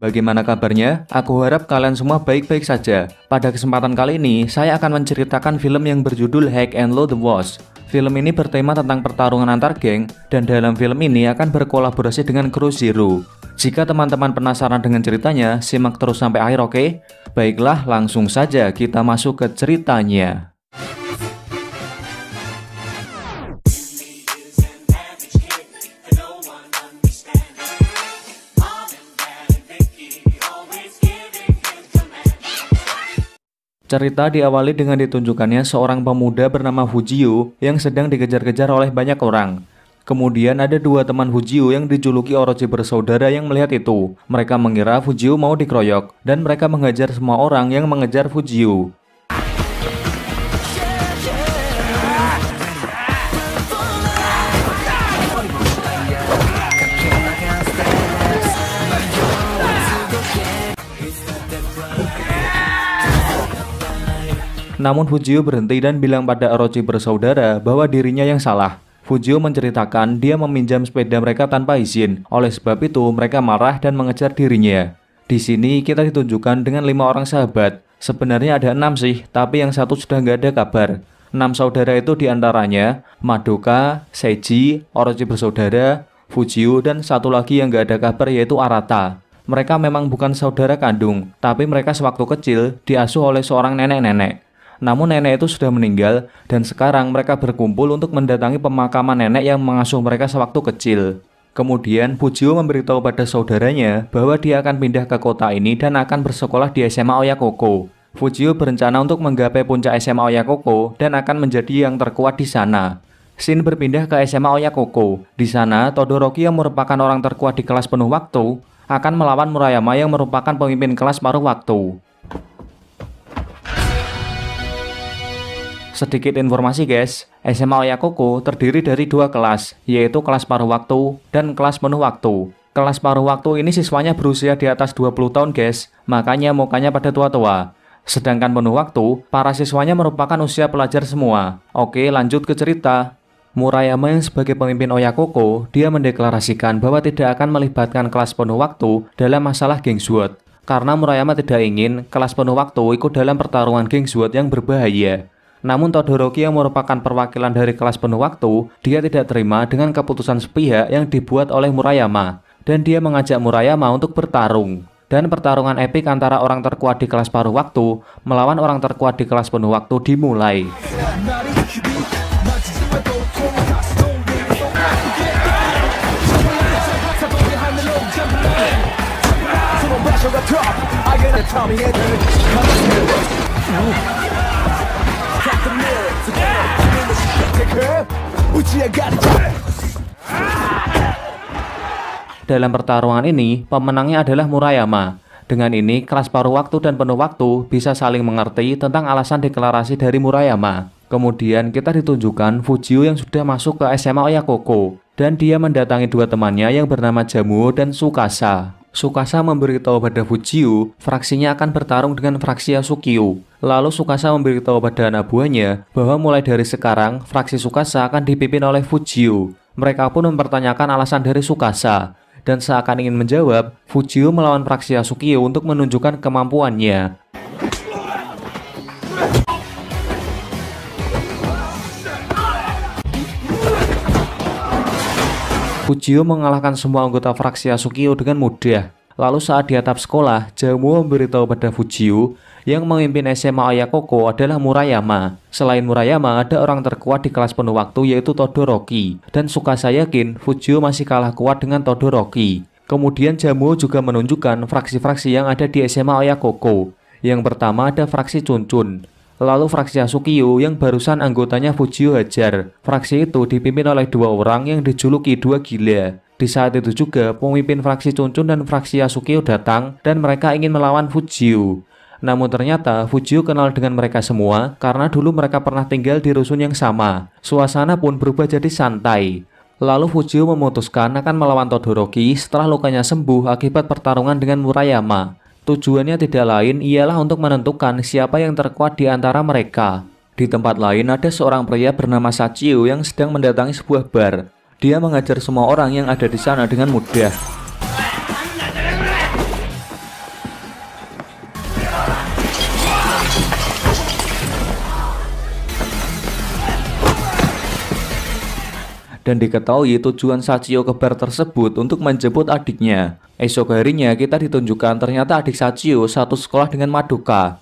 Bagaimana kabarnya? Aku harap kalian semua baik-baik saja. Pada kesempatan kali ini, saya akan menceritakan film yang berjudul High and Low The Boss. Film ini bertema tentang pertarungan antar geng, dan dalam film ini akan berkolaborasi dengan Kru Zero. Jika teman-teman penasaran dengan ceritanya, simak terus sampai akhir, oke? Baiklah, langsung saja kita masuk ke ceritanya. Cerita diawali dengan ditunjukkannya seorang pemuda bernama Fujio yang sedang dikejar-kejar oleh banyak orang. Kemudian ada dua teman Fujio yang dijuluki Orochi bersaudara yang melihat itu. Mereka mengira Fujio mau dikeroyok dan mereka menghajar semua orang yang mengejar Fujio. Namun Fujio berhenti dan bilang pada Orochi bersaudara bahwa dirinya yang salah. Fujio menceritakan dia meminjam sepeda mereka tanpa izin. Oleh sebab itu mereka marah dan mengejar dirinya. Di sini kita ditunjukkan dengan 5 orang sahabat. Sebenarnya ada 6 sih, tapi yang satu sudah nggak ada kabar. 6 saudara itu diantaranya Madoka, Seiji, Orochi bersaudara, Fujio, dan satu lagi yang nggak ada kabar yaitu Arata. Mereka memang bukan saudara kandung, tapi mereka sewaktu kecil diasuh oleh seorang nenek-nenek. Namun nenek itu sudah meninggal dan sekarang mereka berkumpul untuk mendatangi pemakaman nenek yang mengasuh mereka sewaktu kecil. Kemudian Fujio memberitahu pada saudaranya bahwa dia akan pindah ke kota ini dan akan bersekolah di SMA Oyakoko. Fujio berencana untuk menggapai puncak SMA Oyakoko dan akan menjadi yang terkuat di sana. Shin berpindah ke SMA Oyakoko. Di sana, Todoroki yang merupakan orang terkuat di kelas penuh waktu akan melawan Murayama yang merupakan pemimpin kelas paruh waktu. Sedikit informasi guys, SMA Oyakoko terdiri dari 2 kelas, yaitu kelas paruh waktu dan kelas penuh waktu. Kelas paruh waktu ini siswanya berusia di atas 20 tahun guys, makanya mukanya pada tua-tua. Sedangkan penuh waktu, para siswanya merupakan usia pelajar semua. Oke, lanjut ke cerita. Murayama yang sebagai pemimpin Oyakoko, dia mendeklarasikan bahwa tidak akan melibatkan kelas penuh waktu dalam masalah geng SWOT. Karena Murayama tidak ingin kelas penuh waktu ikut dalam pertarungan geng SWOT yang berbahaya. Namun Todoroki yang merupakan perwakilan dari kelas penuh waktu, dia tidak terima dengan keputusan sepihak yang dibuat oleh Murayama. Dan dia mengajak Murayama untuk bertarung. Dan pertarungan epik antara orang terkuat di kelas paruh waktu melawan orang terkuat di kelas penuh waktu dimulai. Dalam pertarungan ini, pemenangnya adalah Murayama. Dengan ini, kelas paruh waktu dan penuh waktu bisa saling mengerti tentang alasan deklarasi dari Murayama. Kemudian kita ditunjukkan Fujio yang sudah masuk ke SMA Oyakoko, dan dia mendatangi 2 temannya yang bernama Jamuo dan Tsukasa. Tsukasa memberitahu pada Fujio, fraksinya akan bertarung dengan fraksi Yasukyo. Lalu Tsukasa memberitahu pada anak buahnya bahwa mulai dari sekarang, fraksi Tsukasa akan dipimpin oleh Fujio. Mereka pun mempertanyakan alasan dari Tsukasa. Dan seakan ingin menjawab, Fujio melawan fraksi Yasukyo untuk menunjukkan kemampuannya. Fujio mengalahkan semua anggota fraksi Yasukyo dengan mudah. Lalu saat di atap sekolah, Jamuo memberitahu pada Fujio yang memimpin SMA Oyakoko adalah Murayama. Selain Murayama, ada orang terkuat di kelas penuh waktu yaitu Todoroki. Dan Tsukasa yakin Fujio masih kalah kuat dengan Todoroki. Kemudian Jamuo juga menunjukkan fraksi-fraksi yang ada di SMA Oyakoko. Yang pertama ada fraksi Chuncun. Lalu fraksi Yasukyo yang barusan anggotanya Fujio hajar. Fraksi itu dipimpin oleh 2 orang yang dijuluki 2 gila. Di saat itu juga pemimpin fraksi Chuncun dan fraksi Yasukyo datang dan mereka ingin melawan Fujio. Namun ternyata Fujio kenal dengan mereka semua karena dulu mereka pernah tinggal di rusun yang sama. Suasana pun berubah jadi santai. Lalu Fujio memutuskan akan melawan Todoroki setelah lukanya sembuh akibat pertarungan dengan Murayama. Tujuannya tidak lain ialah untuk menentukan siapa yang terkuat di antara mereka. Di tempat lain ada seorang pria bernama Sachio yang sedang mendatangi sebuah bar. Dia mengajar semua orang yang ada di sana dengan mudah. Dan diketahui tujuan Sachio ke bar tersebut untuk menjemput adiknya. Esok harinya kita ditunjukkan ternyata adik Sachio satu sekolah dengan Madoka.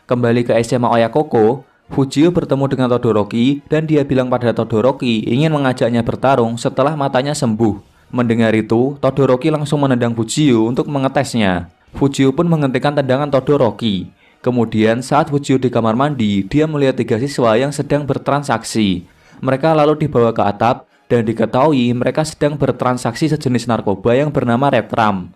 Kembali ke SMA Oyakoko, Fujio bertemu dengan Todoroki dan dia bilang pada Todoroki ingin mengajaknya bertarung setelah matanya sembuh. Mendengar itu, Todoroki langsung menendang Fujio untuk mengetesnya. Fujio pun menghentikan tendangan Todoroki. Kemudian saat Fujio di kamar mandi, dia melihat 3 siswa yang sedang bertransaksi. Mereka lalu dibawa ke atap dan diketahui mereka sedang bertransaksi sejenis narkoba yang bernama Retram.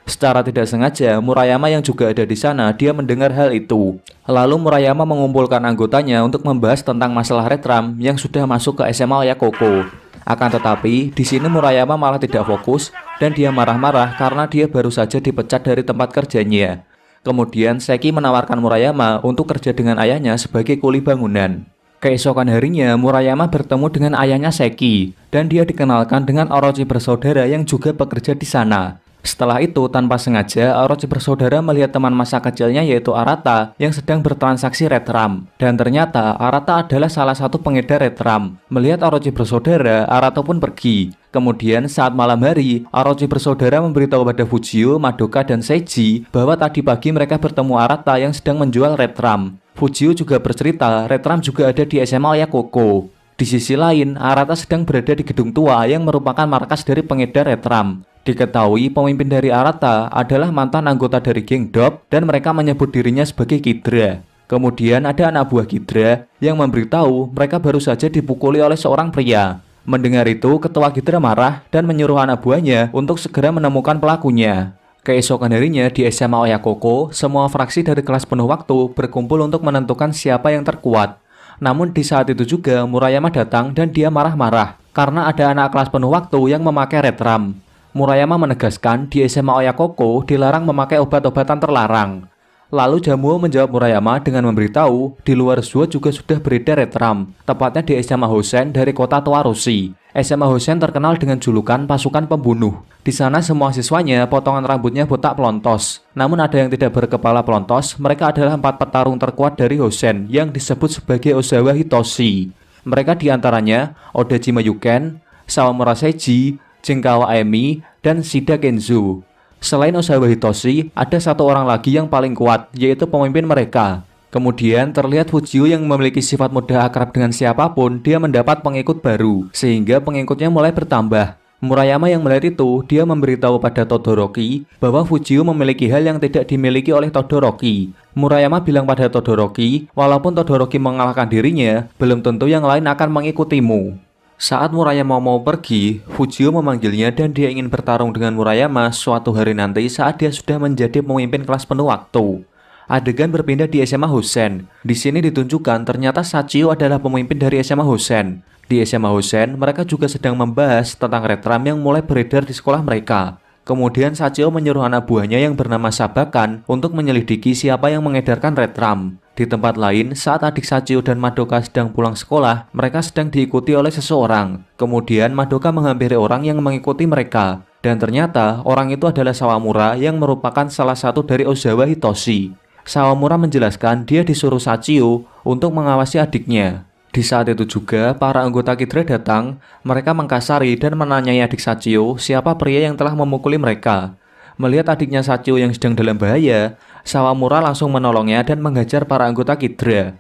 Secara tidak sengaja, Murayama yang juga ada di sana, dia mendengar hal itu. Lalu Murayama mengumpulkan anggotanya untuk membahas tentang masalah Retram yang sudah masuk ke SMA Oyakoko. Akan tetapi, di sini Murayama malah tidak fokus dan dia marah-marah karena dia baru saja dipecat dari tempat kerjanya. Kemudian Seki menawarkan Murayama untuk kerja dengan ayahnya sebagai kuli bangunan. Keesokan harinya, Murayama bertemu dengan ayahnya Seki dan dia dikenalkan dengan Orochi bersaudara yang juga bekerja di sana. Setelah itu, tanpa sengaja, Orochi bersaudara melihat teman masa kecilnya yaitu Arata yang sedang bertransaksi Retram. Dan ternyata Arata adalah salah satu pengedar Retram. Melihat Orochi bersaudara, Arata pun pergi. Kemudian saat malam hari, Orochi bersaudara memberitahu pada Fujio, Madoka, dan Seiji bahwa tadi pagi mereka bertemu Arata yang sedang menjual Retram. Fujio juga bercerita Retram juga ada di SMA Oyakoko. Di sisi lain, Arata sedang berada di gedung tua yang merupakan markas dari pengedar Retram. Diketahui pemimpin dari Arata adalah mantan anggota dari geng Dop dan mereka menyebut dirinya sebagai Kidra. Kemudian ada anak buah Kidra yang memberitahu mereka baru saja dipukuli oleh seorang pria. Mendengar itu, ketua Kidra marah dan menyuruh anak buahnya untuk segera menemukan pelakunya. Keesokan harinya di SMA Oyakoko, semua fraksi dari kelas penuh waktu berkumpul untuk menentukan siapa yang terkuat. Namun di saat itu juga Murayama datang dan dia marah-marah karena ada anak kelas penuh waktu yang memakai Retram. Murayama menegaskan di SMA Oyakoko dilarang memakai obat-obatan terlarang. Lalu Jamuo menjawab Murayama dengan memberitahu di luar Zuo juga sudah beredar Retram, tepatnya di SMA Hosen dari kota Towaroshi. SMA Hosen terkenal dengan julukan pasukan pembunuh. Di sana semua siswanya potongan rambutnya botak pelontos. Namun ada yang tidak berkepala pelontos, mereka adalah 4 petarung terkuat dari Hosen yang disebut sebagai Ozawa Hitoshi. Mereka diantaranya Odajima Yuken, Sawamura Seiji, Jengkawa Emi, dan Shida Kenzo. Selain Ozawa Hitoshi, ada satu orang lagi yang paling kuat, yaitu pemimpin mereka. Kemudian terlihat Fujio yang memiliki sifat mudah akrab dengan siapapun, dia mendapat pengikut baru, sehingga pengikutnya mulai bertambah. Murayama yang melihat itu, dia memberitahu pada Todoroki bahwa Fujio memiliki hal yang tidak dimiliki oleh Todoroki. Murayama bilang pada Todoroki, walaupun Todoroki mengalahkan dirinya, belum tentu yang lain akan mengikutimu. Saat Murayama mau pergi, Fujio memanggilnya dan dia ingin bertarung dengan Murayama suatu hari nanti saat dia sudah menjadi pemimpin kelas penuh waktu. Adegan berpindah di SMA Hosen. Di sini ditunjukkan ternyata Sachio adalah pemimpin dari SMA Hosen. Di SMA Hosen, mereka juga sedang membahas tentang Retram yang mulai beredar di sekolah mereka. Kemudian Sachio menyuruh anak buahnya yang bernama Sabakan untuk menyelidiki siapa yang mengedarkan Retram. Di tempat lain, saat adik Sachio dan Madoka sedang pulang sekolah, mereka sedang diikuti oleh seseorang. Kemudian Madoka menghampiri orang yang mengikuti mereka. Dan ternyata orang itu adalah Sawamura yang merupakan salah satu dari Ozawa Hitoshi. Sawamura menjelaskan dia disuruh Sachio untuk mengawasi adiknya. Di saat itu juga, para anggota Kidra datang, mereka mengkasari dan menanyai adik Sachio siapa pria yang telah memukuli mereka. Melihat adiknya Sachio yang sedang dalam bahaya, Sawamura langsung menolongnya dan menghajar para anggota Kidra.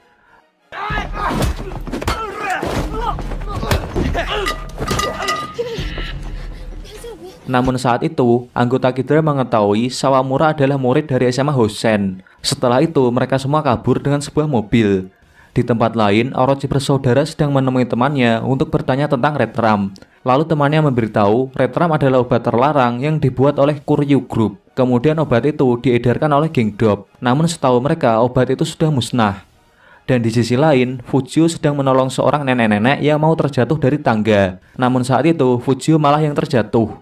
Namun saat itu, anggota Kidra mengetahui Sawamura adalah murid dari SMA Hosen. Setelah itu, mereka semua kabur dengan sebuah mobil. Di tempat lain, Orochi bersaudara sedang menemui temannya untuk bertanya tentang Retram. Lalu temannya memberitahu Retram adalah obat terlarang yang dibuat oleh Kuryu Group. Kemudian obat itu diedarkan oleh geng Dop. Namun setahu mereka obat itu sudah musnah. Dan di sisi lain, Fujio sedang menolong seorang nenek-nenek yang mau terjatuh dari tangga. Namun saat itu, Fujio malah yang terjatuh.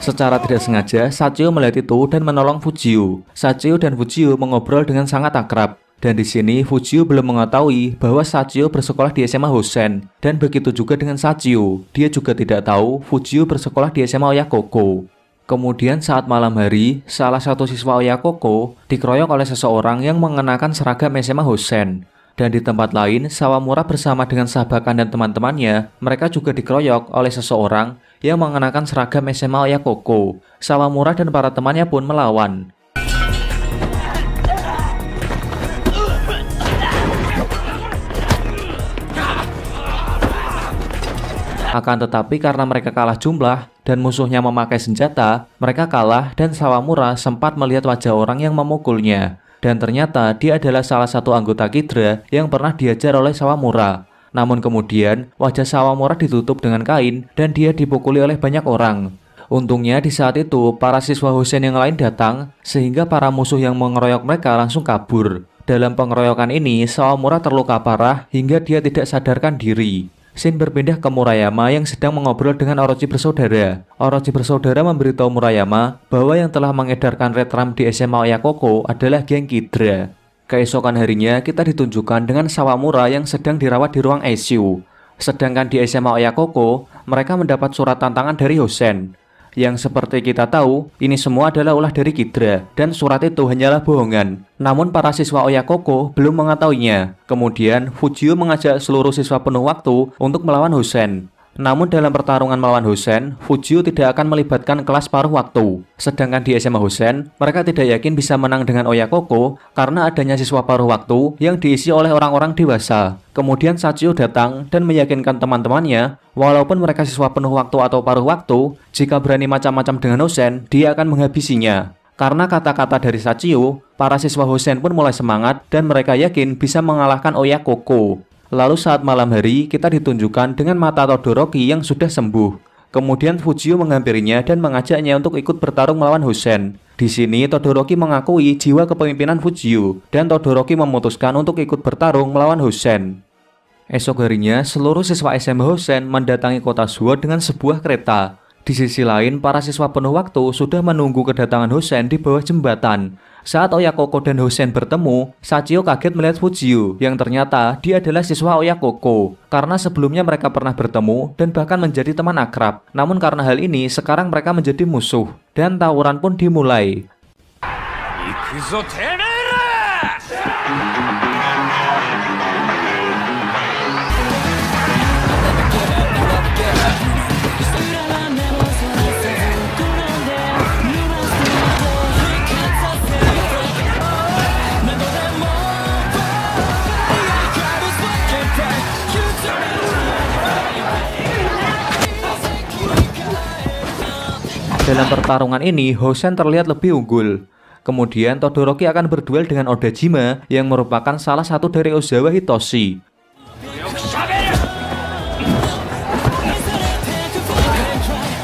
Secara tidak sengaja, Sachio melihat itu dan menolong Fujio. Sachio dan Fujio mengobrol dengan sangat akrab. Dan di sini Fujio belum mengetahui bahwa Sachio bersekolah di SMA Hosen. Dan begitu juga dengan Sachio, dia juga tidak tahu Fujio bersekolah di SMA Oyakoko. Kemudian saat malam hari, salah satu siswa Oyakoko dikeroyok oleh seseorang yang mengenakan seragam SMA Hosen. Dan di tempat lain, Sawamura bersama dengan Sabakan dan teman-temannya, mereka juga dikeroyok oleh seseorang yang mengenakan seragam SMA Oyakoko. Sawamura dan para temannya pun melawan. Akan tetapi karena mereka kalah jumlah dan musuhnya memakai senjata, mereka kalah dan Sawamura sempat melihat wajah orang yang memukulnya. Dan ternyata dia adalah salah satu anggota Kidra yang pernah diajar oleh Sawamura. Namun kemudian wajah Sawamura ditutup dengan kain dan dia dipukuli oleh banyak orang. Untungnya di saat itu para siswa Hosen yang lain datang sehingga para musuh yang mengeroyok mereka langsung kabur. Dalam pengeroyokan ini Sawamura terluka parah hingga dia tidak sadarkan diri. Scene berpindah ke Murayama yang sedang mengobrol dengan Orochi bersaudara. Orochi bersaudara memberitahu Murayama bahwa yang telah mengedarkan Red Ram di SMA Oyakoko adalah geng Kidra. Keesokan harinya kita ditunjukkan dengan Sawamura yang sedang dirawat di ruang ICU. Sedangkan di SMA Oyakoko, mereka mendapat surat tantangan dari Hosen. Yang seperti kita tahu, ini semua adalah ulah dari Kidra, dan surat itu hanyalah bohongan. Namun para siswa Oyakoko belum mengetahuinya. Kemudian, Fujio mengajak seluruh siswa penuh waktu untuk melawan Hosen. Namun dalam pertarungan melawan Hosen, Fujio tidak akan melibatkan kelas paruh waktu. Sedangkan di SMA Hosen, mereka tidak yakin bisa menang dengan Oyakoko karena adanya siswa paruh waktu yang diisi oleh orang-orang dewasa. Kemudian Sachio datang dan meyakinkan teman-temannya, walaupun mereka siswa penuh waktu atau paruh waktu, jika berani macam-macam dengan Hosen, dia akan menghabisinya. Karena kata-kata dari Sachio, para siswa Hosen pun mulai semangat dan mereka yakin bisa mengalahkan Oyakoko. Lalu saat malam hari, kita ditunjukkan dengan mata Todoroki yang sudah sembuh. Kemudian Fujio menghampirinya dan mengajaknya untuk ikut bertarung melawan Hosen. Di sini Todoroki mengakui jiwa kepemimpinan Fujio, dan Todoroki memutuskan untuk ikut bertarung melawan Hosen. Esok harinya, seluruh siswa SMA Hosen mendatangi kota Zuo dengan sebuah kereta. Di sisi lain, para siswa penuh waktu sudah menunggu kedatangan Hosen di bawah jembatan. Saat Oyakoko dan Hosen bertemu, Sachio kaget melihat Fujio yang ternyata dia adalah siswa Oyakoko. Karena sebelumnya mereka pernah bertemu dan bahkan menjadi teman akrab. Namun karena hal ini, sekarang mereka menjadi musuh. Dan tawuran pun dimulai. Dalam pertarungan ini, Hosen terlihat lebih unggul. Kemudian Todoroki akan berduel dengan Odajima yang merupakan salah satu dari Ozawa Hitoshi.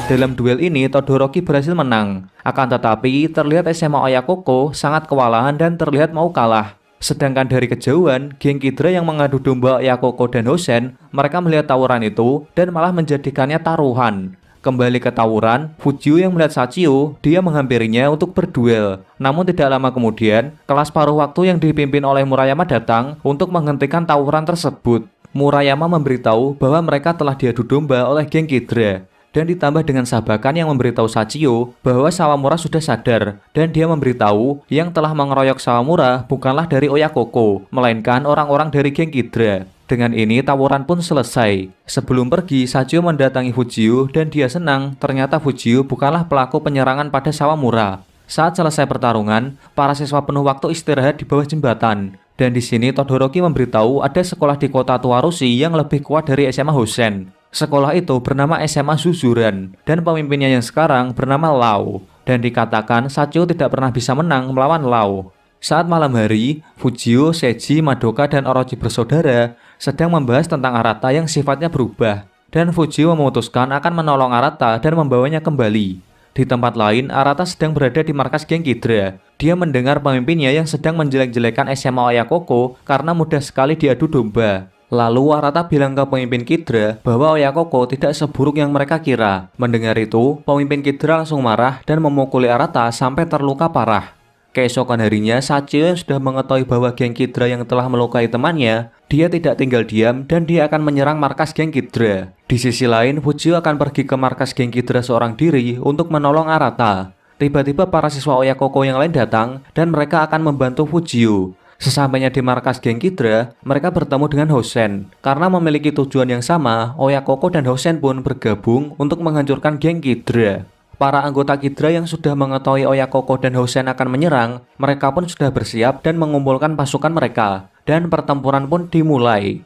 Dalam duel ini, Todoroki berhasil menang. Akan tetapi, terlihat SMA Oyakoko sangat kewalahan dan terlihat mau kalah. Sedangkan dari kejauhan, geng Kidra yang mengadu domba Oyakoko dan Hosen, mereka melihat tawuran itu dan malah menjadikannya taruhan. Kembali ke tawuran, Fujio yang melihat Sachio, dia menghampirinya untuk berduel. Namun tidak lama kemudian, kelas paruh waktu yang dipimpin oleh Murayama datang untuk menghentikan tawuran tersebut. Murayama memberitahu bahwa mereka telah diadu domba oleh geng Kidra. Dan ditambah dengan Sabakan yang memberitahu Sachio bahwa Sawamura sudah sadar. Dan dia memberitahu yang telah mengeroyok Sawamura bukanlah dari Oyakoko, melainkan orang-orang dari geng Kidra. Dengan ini tawuran pun selesai. Sebelum pergi, Sachio mendatangi Fujio dan dia senang ternyata Fujio bukanlah pelaku penyerangan pada Sawamura. Saat selesai pertarungan, para siswa penuh waktu istirahat di bawah jembatan. Dan di sini Todoroki memberitahu ada sekolah di kota Tuarushi yang lebih kuat dari SMA Hosen. Sekolah itu bernama SMA Zuzuran dan pemimpinnya yang sekarang bernama Lau. Dan dikatakan Sachio tidak pernah bisa menang melawan Lau. Saat malam hari, Fujio, Seiji, Madoka, dan Orochi bersaudara sedang membahas tentang Arata yang sifatnya berubah. Dan Fujio memutuskan akan menolong Arata dan membawanya kembali. Di tempat lain, Arata sedang berada di markas geng Kidra. Dia mendengar pemimpinnya yang sedang menjelek-jelekan SMA Oyakoko karena mudah sekali diadu domba. Lalu Arata bilang ke pemimpin Kidra bahwa Oyakoko tidak seburuk yang mereka kira. Mendengar itu, pemimpin Kidra langsung marah dan memukuli Arata sampai terluka parah. Keesokan harinya, Sachio yang sudah mengetahui bahwa geng Kidra yang telah melukai temannya, dia tidak tinggal diam dan dia akan menyerang markas geng Kidra. Di sisi lain, Fujio akan pergi ke markas geng Kidra seorang diri untuk menolong Arata. Tiba-tiba para siswa Oyakoko yang lain datang dan mereka akan membantu Fujio. Sesampainya di markas geng Kidra, mereka bertemu dengan Hosen. Karena memiliki tujuan yang sama, Oyakoko dan Hosen pun bergabung untuk menghancurkan geng Kidra. Para anggota Kidra yang sudah mengetahui Oyakoko dan Hosen akan menyerang, mereka pun sudah bersiap dan mengumpulkan pasukan mereka. Dan pertempuran pun dimulai.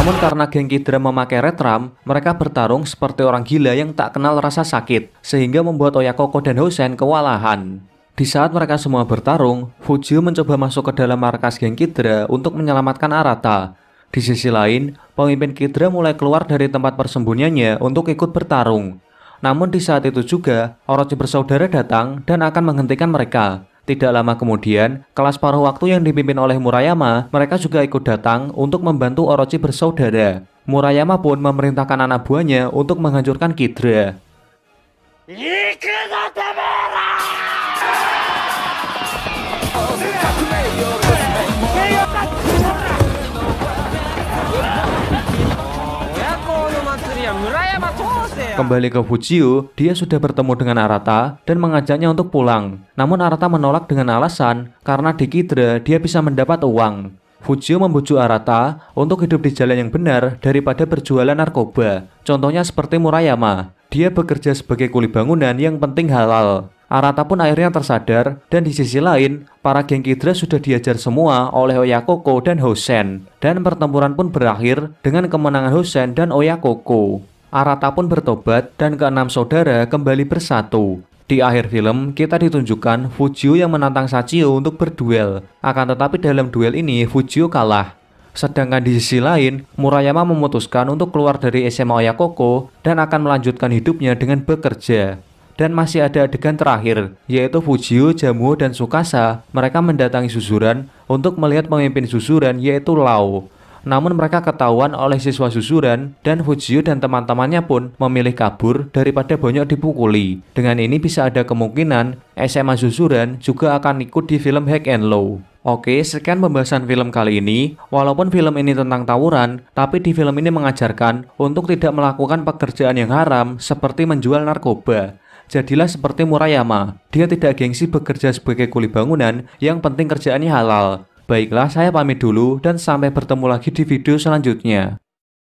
Namun karena geng Kidra memakai retram, mereka bertarung seperti orang gila yang tak kenal rasa sakit, sehingga membuat Oyakoko dan Hosen kewalahan. Di saat mereka semua bertarung, Fujio mencoba masuk ke dalam markas geng Kidra untuk menyelamatkan Arata. Di sisi lain, pemimpin Kidra mulai keluar dari tempat persembunyiannya untuk ikut bertarung. Namun di saat itu juga, Orochi bersaudara datang dan akan menghentikan mereka. Tidak lama kemudian, kelas paruh waktu yang dipimpin oleh Murayama, mereka juga ikut datang untuk membantu Orochi bersaudara. Murayama pun memerintahkan anak buahnya untuk menghancurkan Kidra. Kembali ke Fujio, dia sudah bertemu dengan Arata dan mengajaknya untuk pulang. Namun Arata menolak dengan alasan karena di Kidra dia bisa mendapat uang. Fujio membujuk Arata untuk hidup di jalan yang benar daripada berjualan narkoba. Contohnya seperti Murayama, dia bekerja sebagai kuli bangunan yang penting halal. Arata pun akhirnya tersadar dan di sisi lain, para geng Kidra sudah diajar semua oleh Oyakoko dan Hosen. Dan pertempuran pun berakhir dengan kemenangan Hosen dan Oyakoko. Arata pun bertobat dan keenam saudara kembali bersatu. Di akhir film, kita ditunjukkan Fujio yang menantang Sachio untuk berduel. Akan tetapi dalam duel ini, Fujio kalah. Sedangkan di sisi lain, Murayama memutuskan untuk keluar dari SMA Oyakoko dan akan melanjutkan hidupnya dengan bekerja. Dan masih ada adegan terakhir, yaitu Fujio, Jamuo, dan Tsukasa. Mereka mendatangi Suzuran untuk melihat pemimpin Suzuran, yaitu Lao. Namun mereka ketahuan oleh siswa Suzuran dan Fujio dan teman-temannya pun memilih kabur daripada banyak dipukuli. Dengan ini bisa ada kemungkinan SMA Suzuran juga akan ikut di film Hack and Law. Oke, sekian pembahasan film kali ini. Walaupun film ini tentang tawuran, tapi di film ini mengajarkan untuk tidak melakukan pekerjaan yang haram seperti menjual narkoba. Jadilah seperti Murayama, dia tidak gengsi bekerja sebagai kuli bangunan, yang penting kerjaannya halal. Baiklah, saya pamit dulu dan sampai bertemu lagi di video selanjutnya.